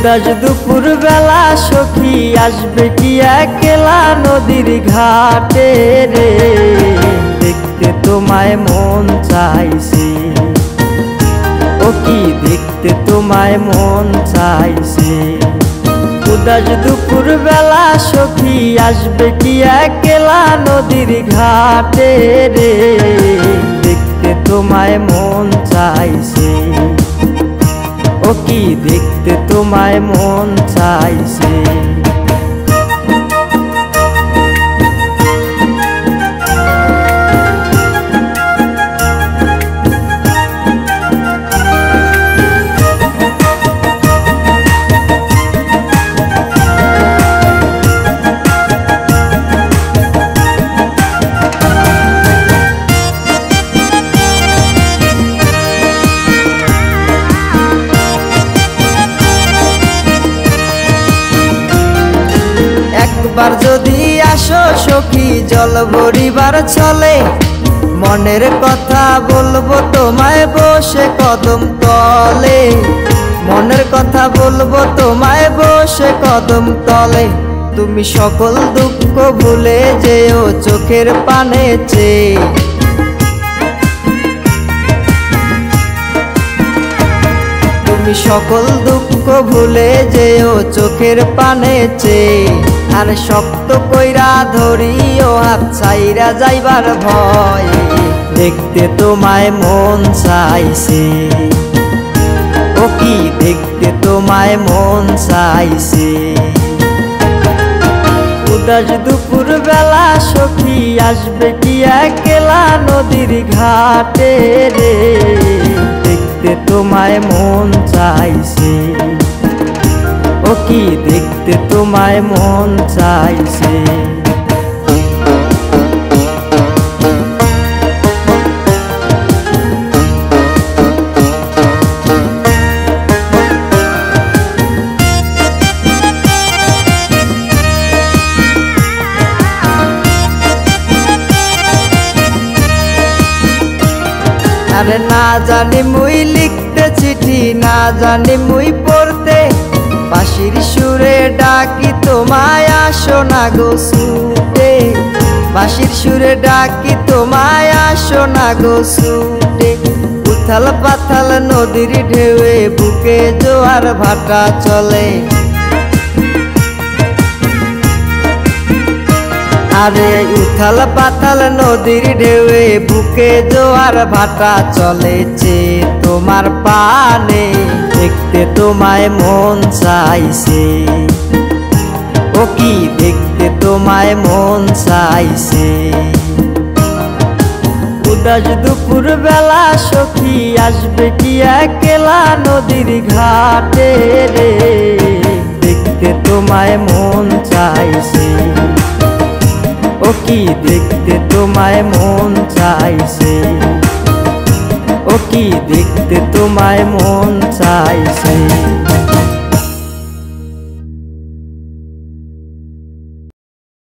উদাস দুপুর বেলা সখী আসবে কি একলা নদীর ঘাটে রে, দেখতে তোমায় মন চাইছে। ও কি দেখতে তোমায় মন চাইছে। উদাস দুপুর বেলা সখী আসবে কি একলা নদীর ঘাটে রে, দেখতে তোমায় মন চাইছে। ও কি দেখতে তোমায় মন চাইছে। একবার যদি আসো সখী জল ভরিবার চলে, মনের কথা বলবো তোমায় বসে কদম তলে। মনের কথা বলবো তোমায় বসে কদম তলে। তুমি সকল দুঃখ ভুলে যেও চোখের পানে চেয়ে। তুমি সকল দুঃখ ভুলে যেও চোখের পানে চেয়ে। আর শক্ত কইরা ধরিও হাত ছাইরা যাইবার ভয়, দেখতে তোমায় মন চাইছে। ও কি দেখতে তোমায় মন চাইছে। উদাস দুপুর বেলা সখী আসবে কি একলা নদীর ঘাটে রে, দেখতে তোমায় মন চাইছে। ও কি দেখতে তোমায় মন চাইছে। আরে না জানি মুই লিখতে চিঠি, না জানি মুই পড়তে, বাঁশির সুরে ডাকি তোমায় আসো না গো ছুটে। বাঁশির সুরে ডাকি তোমায় আসো না গো ছুটে। উথাল পাথাল নদীর ঢেউয়ে বুকে জোয়ার ভাটা চলে। আরে উথাল পাতাল নদীর ঢেউয়ে বুকে জোয়ার ভাটা চলেছে তোমার পানে, দেখতে তোমায় মন চাইছে। ও কি দেখতে তোমায় মন চাইছে। উদাস দুপুর বেলা সখী আসবে কি একলা নদীর ঘাটে রে, দেখতে তোমায় মন চাইছে। ও কি দেখতে তোমায় মন চাইছে। ও কি দেখতে তোমায় মন চাইছে।